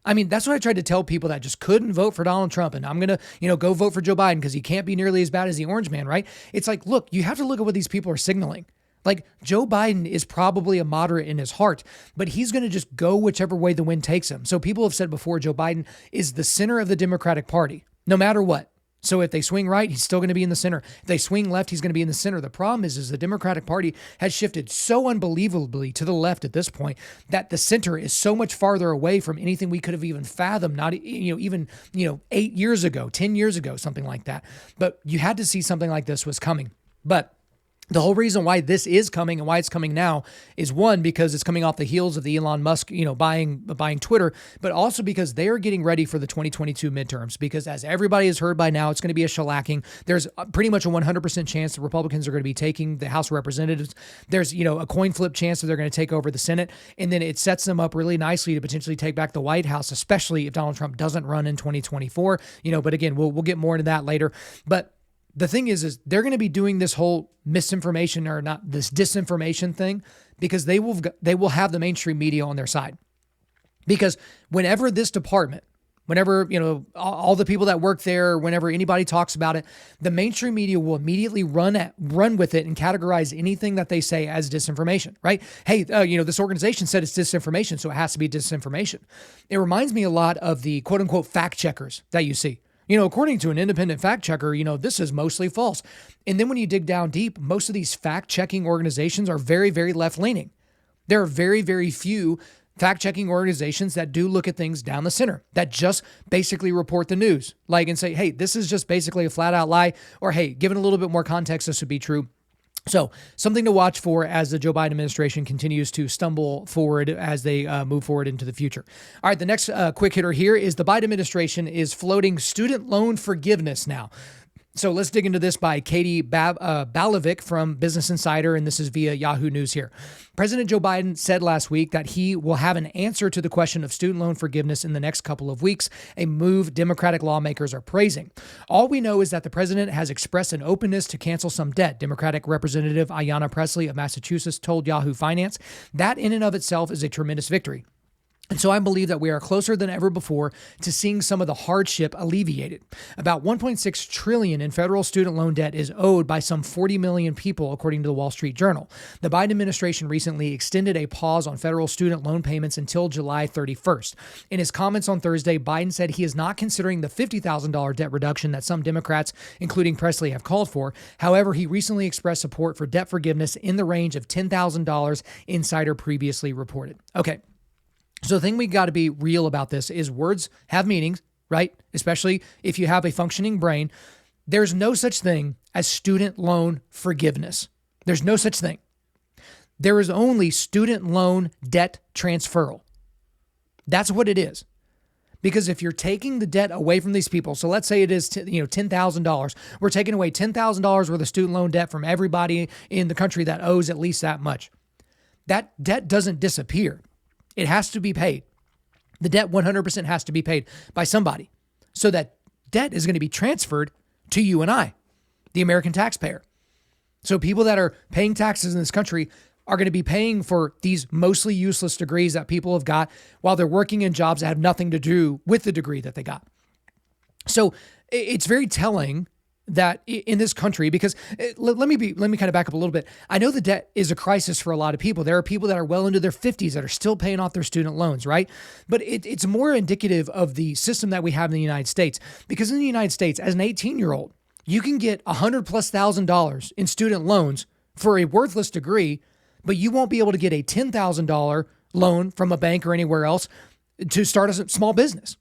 I mean, that's what I tried to tell people that just couldn't vote for Donald Trump. And I'm going to, go vote for Joe Biden because he can't be nearly as bad as the orange man, right? It's like, look, you have to look at what these people are signaling. Like, Joe Biden is probably a moderate in his heart, but he's going to just go whichever way the wind takes him. So people have said before, Joe Biden is the center of the Democratic Party, no matter what. So if they swing right, he's still going to be in the center. If they swing left, he's going to be in the center. The problem is the Democratic Party has shifted so unbelievably to the left at this point that the center is so much farther away from anything we could have even fathomed, not even 8 years ago, 10 years ago, something like that. But you had to see something like this was coming. But the whole reason why this is coming and why it's coming now is, one, because it's coming off the heels of the Elon Musk, buying Twitter, but also because they are getting ready for the 2022 midterms. Because as everybody has heard by now, it's going to be a shellacking. There's pretty much a 100% chance the Republicans are going to be taking the House of Representatives. There's, a coin flip chance that they're going to take over the Senate. And then it sets them up really nicely to potentially take back the White House, especially if Donald Trump doesn't run in 2024. But again, we'll get more into that later. But the thing is they're going to be doing this whole misinformation, or not, this disinformation thing, because they will have the mainstream media on their side. Because whenever this department, whenever, all the people that work there, whenever anybody talks about it, the mainstream media will immediately run with it and categorize anything that they say as disinformation, right? Hey, this organization said it's disinformation, so it has to be disinformation. It reminds me a lot of the quote unquote fact checkers that you see. According to an independent fact checker, this is mostly false. And then when you dig down deep, most of these fact checking organizations are very, very left leaning. There are very, very few fact checking organizations that do look at things down the center, that just basically report the news, and say, hey, this is just basically a flat out lie, or hey, given a little bit more context, this would be true. So something to watch for as the Joe Biden administration continues to stumble forward as they move forward into the future. All right, the next quick hitter here is the Biden administration is floating student loan forgiveness now. So let's dig into this by Katie Balovic from Business Insider, and this is via Yahoo News here. President Joe Biden said last week that he will have an answer to the question of student loan forgiveness in the next couple of weeks, a move Democratic lawmakers are praising. All we know is that the president has expressed an openness to cancel some debt, Democratic Representative Ayanna Pressley of Massachusetts told Yahoo Finance. That in and of itself is a tremendous victory. And so I believe that we are closer than ever before to seeing some of the hardship alleviated. About $1.6 trillion in federal student loan debt is owed by some 40 million people, according to the Wall Street Journal. The Biden administration recently extended a pause on federal student loan payments until July 31st. In his comments on Thursday, Biden said he is not considering the $50,000 debt reduction that some Democrats, including Presley, have called for. However, he recently expressed support for debt forgiveness in the range of $10,000, Insider previously reported. Okay. So the thing we got to be real about this is words have meanings, right? Especially if you have a functioning brain. There's no such thing as student loan forgiveness. There's no such thing. There is only student loan debt transferal. That's what it is. Because if you're taking the debt away from these people, so let's say it is $10,000, we're taking away $10,000 worth of student loan debt from everybody in the country that owes at least that much. That debt doesn't disappear. It has to be paid. The debt 100% has to be paid by somebody. So that debt is going to be transferred to you and I, the American taxpayer. So people that are paying taxes in this country are going to be paying for these mostly useless degrees that people have got while they're working in jobs that have nothing to do with the degree that they got. So it's very telling that in this country, because let me kind of back up a little bit. I know the debt is a crisis for a lot of people. There are people that are well into their 50s that are still paying off their student loans, right? But it's more indicative of the system that we have in the United States. Because in the United States, as an 18-year-old, you can get $100,000+ in student loans for a worthless degree, but you won't be able to get a $10,000 loan from a bank or anywhere else to start a small business.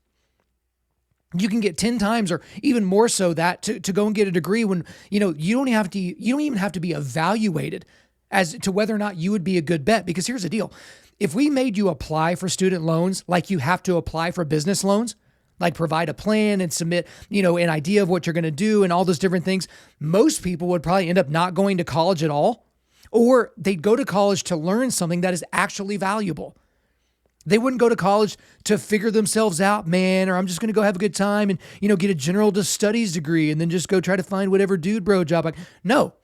You can get 10 times or even more so that to go and get a degree when, you don't even have to be evaluated as to whether or not you would be a good bet. Because here's the deal. If we made you apply for student loans like you have to apply for business loans, like provide a plan and submit, an idea of what you're going to do and all those different things, most people would probably end up not going to college at all, or they'd go to college to learn something that is actually valuable. They wouldn't go to college to figure themselves out, man, or I'm just going to go have a good time and, get a general studies degree and then just go try to find whatever dude bro job. No.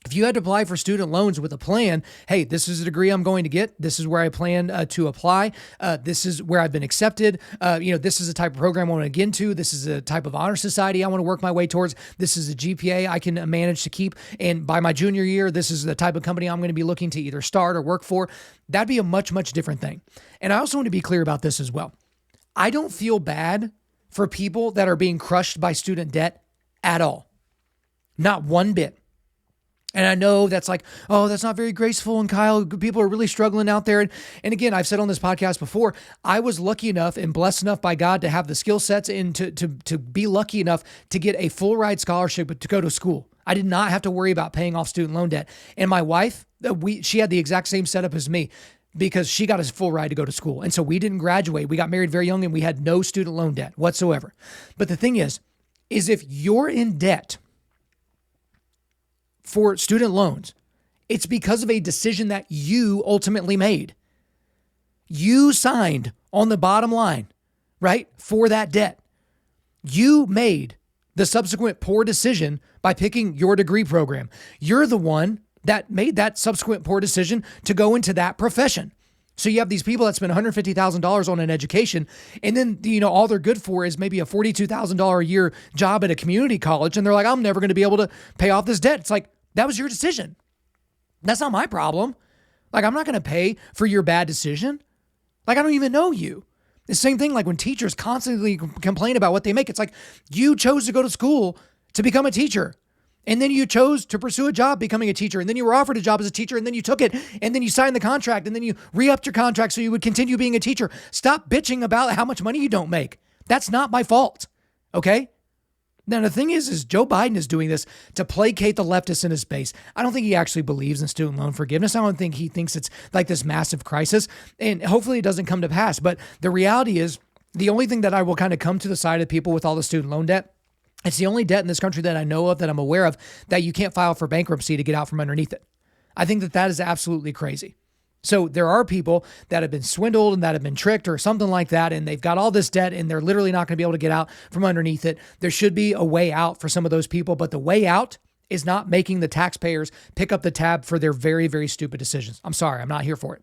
If you had to apply for student loans with a plan, hey, this is a degree I'm going to get. This is where I plan to apply. This is where I've been accepted. This is the type of program I want to get into. This is a type of honor society I want to work my way towards. This is a GPA I can manage to keep. And by my junior year, this is the type of company I'm going to be looking to either start or work for. That'd be a much, much different thing. And I also want to be clear about this as well. I don't feel bad for people that are being crushed by student debt at all. Not one bit. And I know that's like, oh, that's not very graceful. And Kyle, people are really struggling out there. And again, I've said on this podcast before, I was lucky enough and blessed enough by God to have the skill sets and to be lucky enough to get a full ride scholarship to go to school. I did not have to worry about paying off student loan debt. And my wife, she had the exact same setup as me because she got a full ride to go to school. And so we didn't graduate. We got married very young and we had no student loan debt whatsoever. But the thing is if you're in debt for student loans, it's because of a decision that you ultimately made. You signed on the bottom line, right, for that debt. You made the subsequent poor decision by picking your degree program. You're the one that made that subsequent poor decision to go into that profession. So you have these people that spend $150,000 on an education, and then, all they're good for is maybe a $42,000 a year job at a community college. And they're like, I'm never going to be able to pay off this debt. It's like, that was your decision. That's not my problem. Like, I'm not going to pay for your bad decision. Like, I don't even know you. The same thing like when teachers constantly complain about what they make. It's like, you chose to go to school to become a teacher. And then you chose to pursue a job becoming a teacher. And then you were offered a job as a teacher. And then you took it. And then you signed the contract. And then you re-upped your contract so you would continue being a teacher. Stop bitching about how much money you don't make. That's not my fault. Okay? Now, the thing is Joe Biden is doing this to placate the leftists in his base. I don't think he actually believes in student loan forgiveness. I don't think he thinks it's like this massive crisis. And hopefully it doesn't come to pass. But the reality is the only thing that I will kind of come to the side of people with all the student loan debt, it's the only debt in this country that I know of, that I'm aware of, that you can't file for bankruptcy to get out from underneath it. I think that is absolutely crazy. So there are people that have been swindled and that have been tricked or something like that, and they've got all this debt and they're literally not going to be able to get out from underneath it. There should be a way out for some of those people, but the way out is not making the taxpayers pick up the tab for their very, very stupid decisions. I'm sorry, I'm not here for it.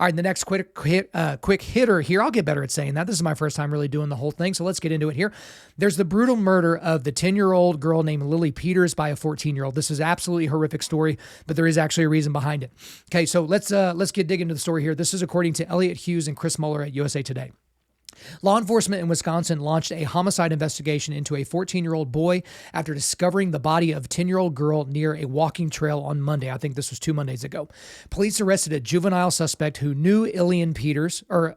All right, the next quick hitter here. I'll get better at saying that. This is my first time really doing the whole thing, so let's get into it here. There's the brutal murder of the 10-year-old girl named Lily Peters by a 14-year-old. This is absolutely a horrific story, but there is actually a reason behind it. Okay, so let's get dig into the story here. This is according to Elliot Hughes and Chris Mueller at USA Today. Law enforcement in Wisconsin launched a homicide investigation into a 14-year-old boy after discovering the body of a 10-year-old girl near a walking trail on Monday. I think this was 2 Mondays ago. Police arrested a juvenile suspect who knew Elena Peters, who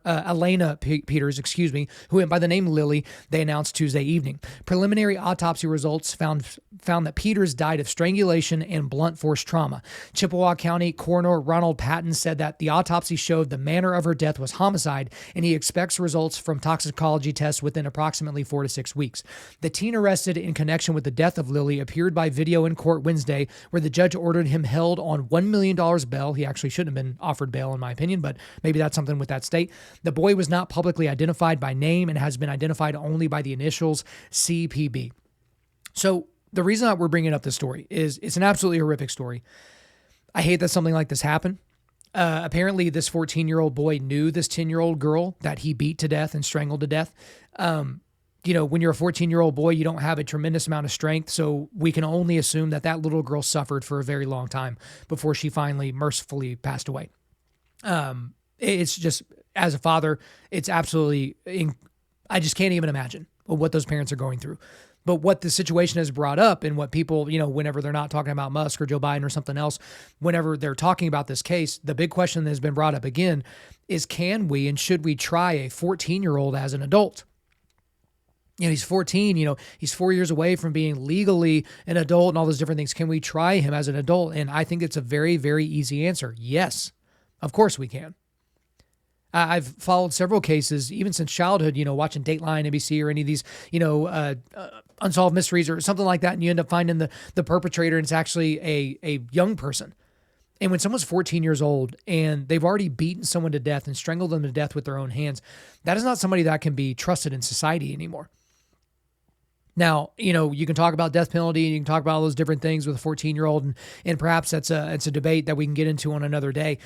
went by the name Lily, they announced Tuesday evening. Preliminary autopsy results found that Peters died of strangulation and blunt force trauma. Chippewa County Coroner Ronald Patton said that the autopsy showed the manner of her death was homicide, and he expects results from toxicology tests within approximately 4 to 6 weeks. The teen arrested in connection with the death of Lily appeared by video in court Wednesday, where the judge ordered him held on $1 million bail. He actually shouldn't have been offered bail, in my opinion, but maybe that's something with that state. The boy was not publicly identified by name and has been identified only by the initials CPB. So the reason that we're bringing up this story is it's an absolutely horrific story. I hate that something like this happened. Apparently, this 14-year-old boy knew this 10-year-old girl that he beat to death and strangled to death. When you're a 14-year-old boy, you don't have a tremendous amount of strength, so we can only assume that that little girl suffered for a very long time before she finally mercifully passed away. It's just, as a father, it's absolutely, I just can't even imagine what those parents are going through. But what the situation has brought up and what people, whenever they're not talking about Musk or Joe Biden or something else, whenever they're talking about this case, the big question that has been brought up again is, can we and should we try a 14-year-old as an adult? He's 14, he's 4 years away from being legally an adult and all those different things. Can we try him as an adult? And I think it's a very, very easy answer. Yes, of course we can. I've followed several cases, even since childhood, watching Dateline, NBC, or any of these, unsolved mysteries or something like that. And you end up finding the perpetrator, and it's actually a young person. And when someone's 14 years old and they've already beaten someone to death and strangled them to death with their own hands, that is not somebody that can be trusted in society anymore. Now, you can talk about death penalty and you can talk about all those different things with a 14-year-old, and perhaps it's a debate that we can get into on another day.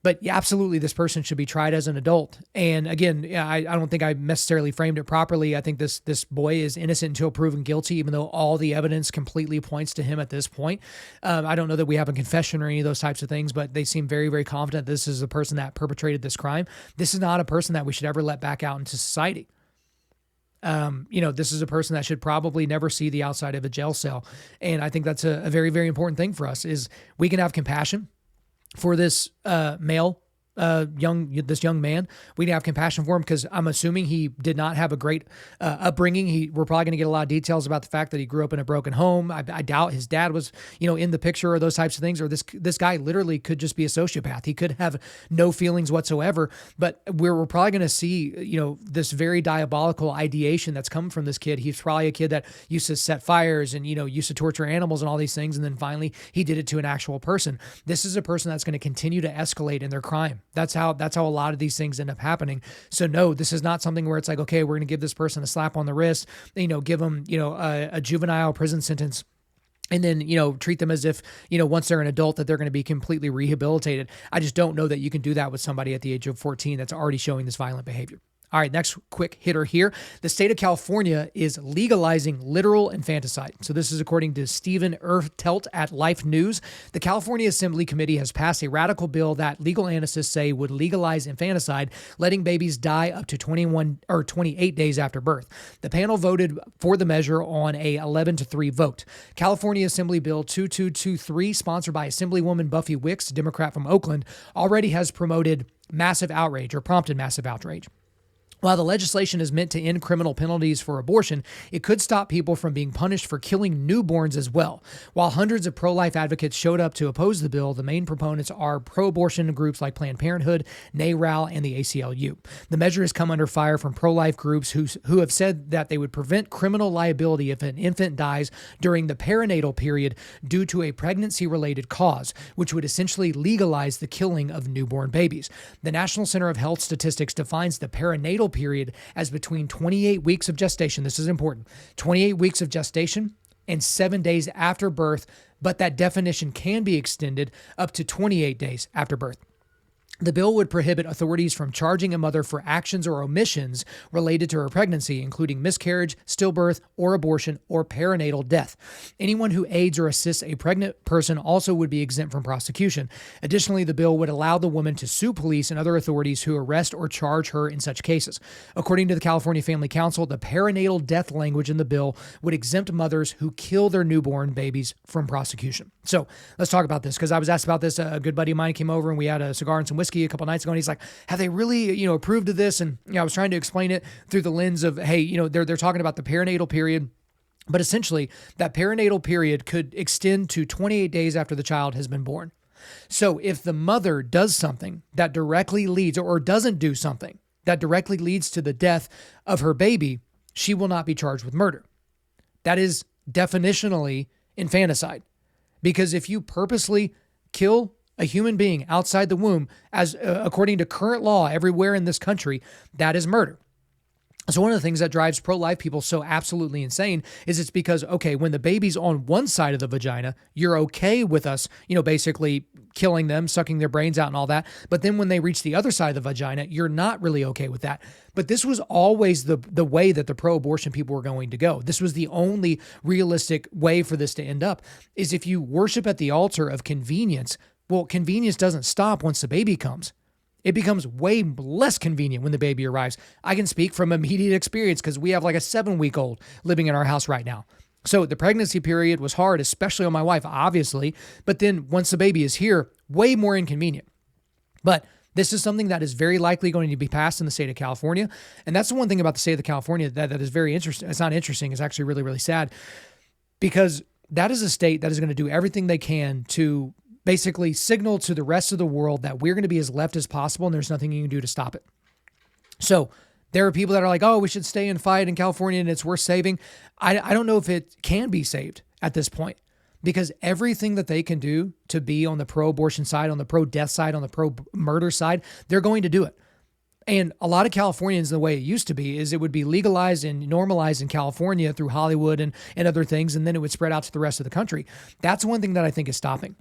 But yeah, absolutely, this person should be tried as an adult. And again, I don't think I necessarily framed it properly. I think this boy is innocent until proven guilty, even though all the evidence completely points to him at this point. I don't know that we have a confession or any of those types of things, but they seem very, very confident this is the person that perpetrated this crime. This is not a person that we should ever let back out into society. This is a person that should probably never see the outside of a jail cell. And I think that's a very, very important thing for us, is we can have compassion for this young man. We can have compassion for him because I'm assuming he did not have a great upbringing. We're probably going to get a lot of details about the fact that he grew up in a broken home. I doubt his dad was, in the picture, or those types of things. Or this guy literally could just be a sociopath. He could have no feelings whatsoever. But we're probably going to see, this very diabolical ideation that's come from this kid. He's probably a kid that used to set fires and used to torture animals and all these things, and then finally he did it to an actual person. This is a person that's going to continue to escalate in their crime. That's how a lot of these things end up happening. So no, this is not something where it's like, okay, we're going to give this person a slap on the wrist, give them, a juvenile prison sentence, and then, treat them as if, once they're an adult, that they're going to be completely rehabilitated. I just don't know that you can do that with somebody at the age of 14 that's already showing this violent behavior. All right, next quick hitter here. The state of California is legalizing literal infanticide. So this is according to Stephen Ertelt at Life News. The California Assembly Committee has passed a radical bill that legal anarchists say would legalize infanticide, letting babies die up to 21 or 28 days after birth. The panel voted for the measure on a 11-3 vote. California Assembly Bill 2223, sponsored by Assemblywoman Buffy Wicks, Democrat from Oakland, already has prompted massive outrage. While the legislation is meant to end criminal penalties for abortion, it could stop people from being punished for killing newborns as well. While hundreds of pro-life advocates showed up to oppose the bill, the main proponents are pro-abortion groups like Planned Parenthood, NARAL, and the ACLU. The measure has come under fire from pro-life groups who have said that they would prevent criminal liability if an infant dies during the perinatal period due to a pregnancy-related cause, which would essentially legalize the killing of newborn babies. The National Center of Health Statistics defines the perinatal period as between 28 weeks of gestation. This is important. 28 weeks of gestation and 7 days after birth, but that definition can be extended up to 28 days after birth. The bill would prohibit authorities from charging a mother for actions or omissions related to her pregnancy, including miscarriage, stillbirth, or abortion, or perinatal death. Anyone who aids or assists a pregnant person also would be exempt from prosecution. Additionally, the bill would allow the woman to sue police and other authorities who arrest or charge her in such cases. According to the California Family Council, the perinatal death language in the bill would exempt mothers who kill their newborn babies from prosecution. So let's talk about this, because I was asked about this. A good buddy of mine came over and we had a cigar and some whiskey a couple nights ago, and he's like, have they really, approved of this? And I was trying to explain it through the lens of, hey, they're talking about the perinatal period, but essentially that perinatal period could extend to 28 days after the child has been born. So if the mother does something that directly leads, or doesn't do something that directly leads to the death of her baby, she will not be charged with murder. That is definitionally infanticide, because if you purposely kill a human being outside the womb, as according to current law everywhere in this country, that is murder. So one of the things that drives pro-life people so absolutely insane is it's because, okay, when the baby's on one side of the vagina, you're okay with us, basically killing them, sucking their brains out and all that. But then when they reach the other side of the vagina, you're not really okay with that. But this was always the way that the pro-abortion people were going to go. This was the only realistic way for this to end up, is if you worship at the altar of convenience. Well, convenience doesn't stop once the baby comes. It becomes way less convenient when the baby arrives. I can speak from immediate experience because we have like a 7-week-old living in our house right now. So the pregnancy period was hard, especially on my wife, obviously. But then once the baby is here, way more inconvenient. But this is something that is very likely going to be passed in the state of California. And that's the one thing about the state of California that is very interesting. It's not interesting. It's actually really, really sad, because that is a state that is going to do everything they can to basically signal to the rest of the world that we're going to be as left as possible and there's nothing you can do to stop it. So there are people that are like, oh, we should stay and fight in California and it's worth saving. I don't know if it can be saved at this point, because everything that they can do to be on the pro-abortion side, on the pro-death side, on the pro-murder side, they're going to do it. And a lot of Californians, the way it used to be, is it would be legalized and normalized in California through Hollywood and other things, and then it would spread out to the rest of the country. That's one thing that I think is stopping.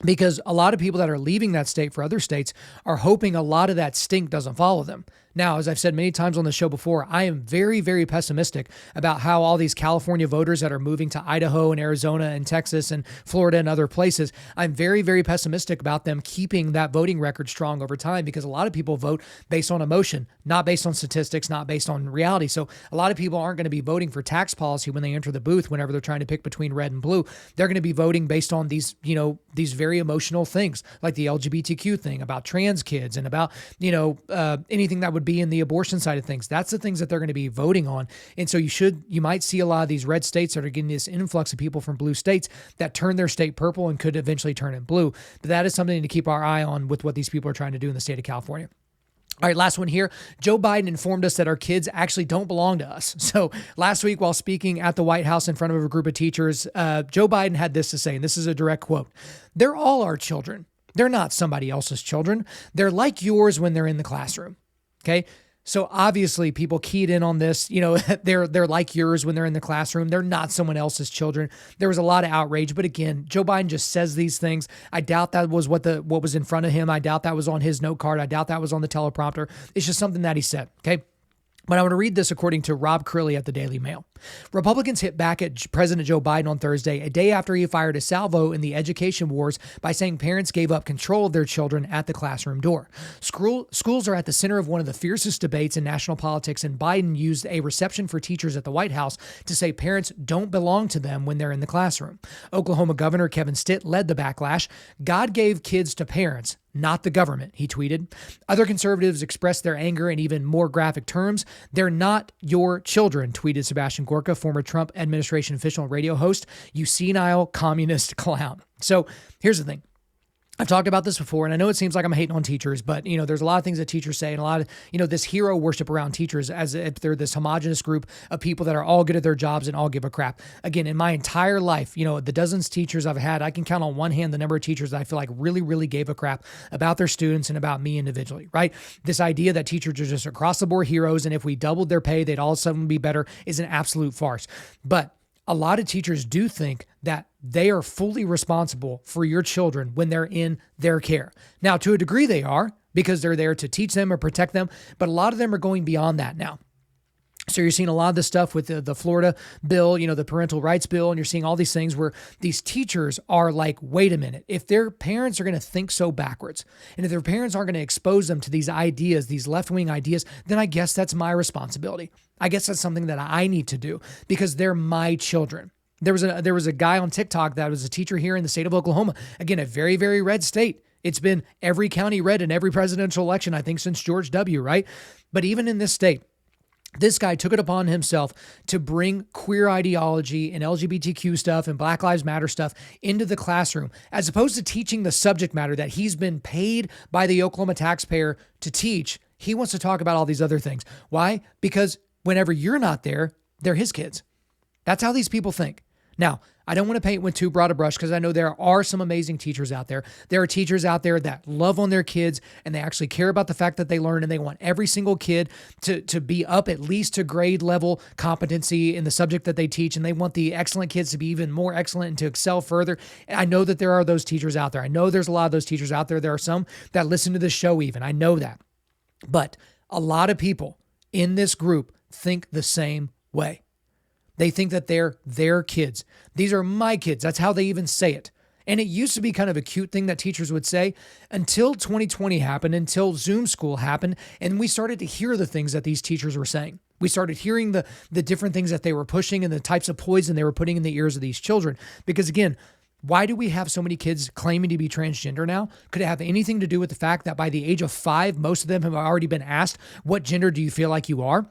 Because a lot of people that are leaving that state for other states are hoping a lot of that stink doesn't follow them. Now, as I've said many times on the show before, I am very, very pessimistic about how all these California voters that are moving to Idaho and Arizona and Texas and Florida and other places, I'm very, very pessimistic about them keeping that voting record strong over time, because a lot of people vote based on emotion, not based on statistics, not based on reality. So a lot of people aren't going to be voting for tax policy when they enter the booth, whenever they're trying to pick between red and blue. They're going to be voting based on these, these very emotional things like the LGBTQ thing, about trans kids, and about, anything that would be in the abortion side of things. That's the things that they're going to be voting on. And so you might see a lot of these red states that are getting this influx of people from blue states that turn their state purple and could eventually turn it blue. But that is something to keep our eye on with what these people are trying to do in the state of California. All right, last one here. Joe Biden informed us that our kids actually don't belong to us. So last week, while speaking at the White House in front of a group of teachers, Joe Biden had this to say, and this is a direct quote: "They're all our children. They're not somebody else's children. They're like yours when they're in the classroom." Okay. So obviously people keyed in on this, they're like yours when they're in the classroom. They're not someone else's children. There was a lot of outrage, but again, Joe Biden just says these things. I doubt that was what was in front of him. I doubt that was on his note card. I doubt that was on the teleprompter. It's just something that he said. Okay. But I want to read this according to Rob Crilly at the Daily Mail. Republicans hit back at President Joe Biden on Thursday, a day after he fired a salvo in the education wars by saying parents gave up control of their children at the classroom door. Schools are at the center of one of the fiercest debates in national politics, and Biden used a reception for teachers at the White House to say parents don't belong to them when they're in the classroom. Oklahoma Governor Kevin Stitt led the backlash. "God gave kids to parents, not the government," he tweeted. Other conservatives expressed their anger in even more graphic terms. "They're not your children," tweeted Sebastian Gorka, former Trump administration official and radio host. "You senile communist clown." So here's the thing. I've talked about this before, and I know it seems like I'm hating on teachers, but, there's a lot of things that teachers say, and a lot of, this hero worship around teachers as if they're this homogenous group of people that are all good at their jobs and all give a crap. Again, in my entire life, the dozens of teachers I've had, I can count on one hand the number of teachers that I feel like really, really gave a crap about their students and about me individually, right? This idea that teachers are just across the board heroes, and if we doubled their pay, they'd all of a sudden be better, is an absolute farce. But a lot of teachers do think that they are fully responsible for your children when they're in their care. Now, to a degree they are, because they're there to teach them or protect them, but a lot of them are going beyond that now. So you're seeing a lot of this stuff with the Florida bill, the parental rights bill, and you're seeing all these things where these teachers are like, wait a minute, if their parents are going to think so backwards, and if their parents aren't going to expose them to these ideas, these left-wing ideas, then I guess that's my responsibility. I guess that's something that I need to do because they're my children. There was a guy on TikTok that was a teacher here in the state of Oklahoma. Again, a very, very red state. It's been every county red in every presidential election, I think, since George W., right? But even in this state, this guy took it upon himself to bring queer ideology and LGBTQ stuff and Black Lives Matter stuff into the classroom, as opposed to teaching the subject matter that he's been paid by the Oklahoma taxpayer to teach. He wants to talk about all these other things. Why? Because whenever you're not there, they're his kids. That's how these people think. Now, I don't want to paint with too broad a brush because I know there are some amazing teachers out there. There are teachers out there that love on their kids and they actually care about the fact that they learn, and they want every single kid to be up at least to grade level competency in the subject that they teach. And they want the excellent kids to be even more excellent and to excel further. And I know that there are those teachers out there. I know there's a lot of those teachers out there. There are some that listen to this show even. I know that. But a lot of people in this group think the same way. They think that they're their kids. These are my kids. That's how they even say it. And it used to be kind of a cute thing that teachers would say until 2020 happened, until Zoom school happened, and we started to hear the things that these teachers were saying. We started hearing the different things that they were pushing and the types of poison they were putting in the ears of these children. Because again, why do we have so many kids claiming to be transgender now? Could it have anything to do with the fact that by the age of 5, most of them have already been asked, what gender do you feel like you are?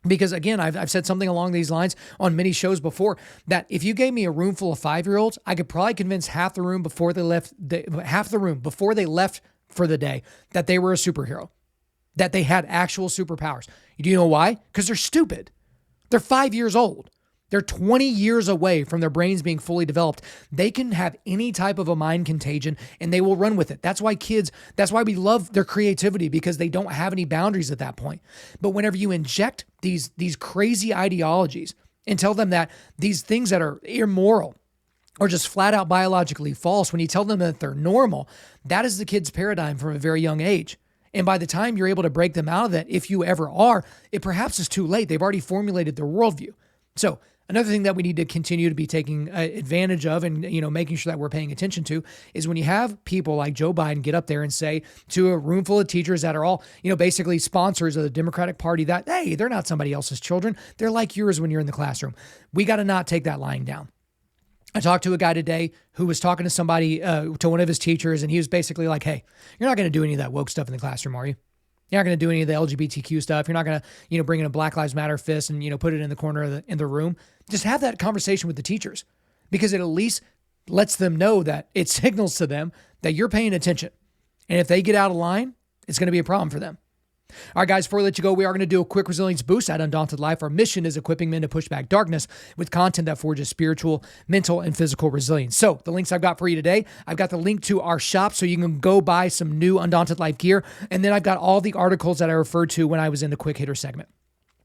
Because again, I've said something along these lines on many shows before, that if you gave me a room full of 5-year-olds, I could probably convince half the room before they left for the day that they were a superhero, that they had actual superpowers. Do you know why? Because they're stupid. They're 5 years old. They're 20 years away from their brains being fully developed. They can have any type of a mind contagion and they will run with it. That's why we love their creativity, because they don't have any boundaries at that point. But whenever you inject these crazy ideologies and tell them that these things that are immoral or just flat out biologically false, when you tell them that they're normal, that is the kid's paradigm from a very young age. And by the time you're able to break them out of that, if you ever are, it perhaps is too late. They've already formulated their worldview. So another thing that we need to continue to be taking advantage of and, making sure that we're paying attention to is when you have people like Joe Biden get up there and say to a room full of teachers that are all, basically sponsors of the Democratic Party that, hey, they're not somebody else's children. They're like yours when you're in the classroom. We got to not take that lying down. I talked to a guy today who was talking to somebody, to one of his teachers, and he was basically like, hey, you're not going to do any of that woke stuff in the classroom, are you? You're not going to do any of the LGBTQ stuff. You're not going to, bring in a Black Lives Matter fist and, put it in the corner of in the room. Just have that conversation with the teachers, because it at least lets them know that it signals to them that you're paying attention. And if they get out of line, it's going to be a problem for them. All right, guys, before we let you go, we are going to do a quick resilience boost at Undaunted Life. Our mission is equipping men to push back darkness with content that forges spiritual, mental, and physical resilience. So the links I've got for you today, I've got the link to our shop so you can go buy some new Undaunted Life gear. And then I've got all the articles that I referred to when I was in the quick hitter segment.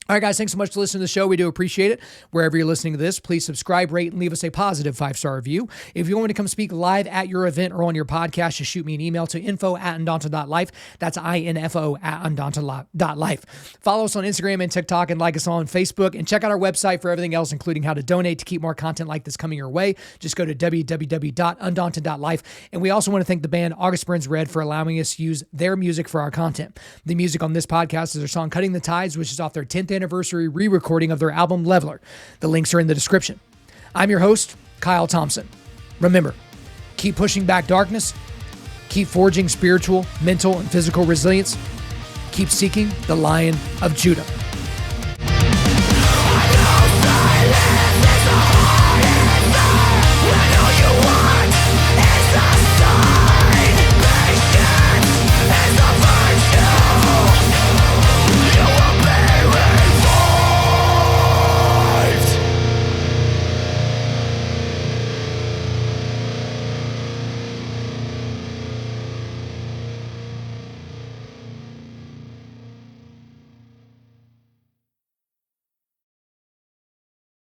All right, guys, thanks so much for listening to the show. We do appreciate it. Wherever you're listening to this, please subscribe, rate, and leave us a positive 5-star review. If you want me to come speak live at your event or on your podcast, just shoot me an email to info@Undaunted.Life. That's info@Undaunted.Life. Follow us on Instagram and TikTok, and like us on Facebook, and check out our website for everything else, including how to donate to keep more content like this coming your way. Just go to www.Undaunted.Life. And we also want to thank the band August Burns Red for allowing us to use their music for our content. The music on this podcast is their song Cutting the Tides, which is off their 10th anniversary re-recording of their album Leveler. The links are in the description. I'm your host, Kyle Thompson. Remember, keep pushing back darkness, keep forging spiritual, mental, and physical resilience, keep seeking the Lion of Judah.